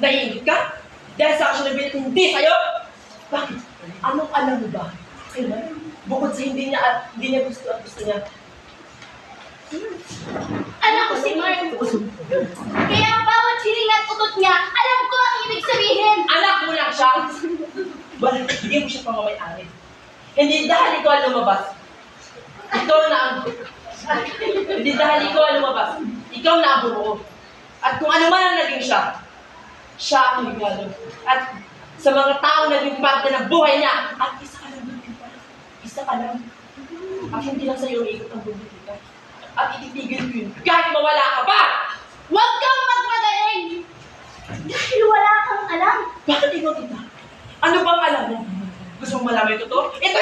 Naiinit ka? Dahil sa action na bilit hindi sa'yo? Bakit? Anong alam mo ba? Kailan? Bukod sa hindi niya gusto at gusto niya. Anak ko si Mark. Kaya ang bawat hiling at utot niya, alam ko ang ibig sabihin. Anak mo lang siya! Bakit hindi mo siya pamamay-ari? Hindi dahil ikaw ang lumabas. Ikaw na ang... Hindi dahil ikaw ang lumabas. Ikaw na ang bumuo. At kung ano man ang naging siya, siya ang regalo. At sa mga tao na naging parte ng buhay niya, at isa ka lang doon. Isa ka lang. At hindi lang sa'yo umiikot ang buhay kita. At ititigil ko yun kahit mawala ka pa! Huwag kang magmagaling! Dahil wala kang alam. Bakit ikaw kita? Ano bang alam mo? Gusto mong malaman yung totoo? Ito!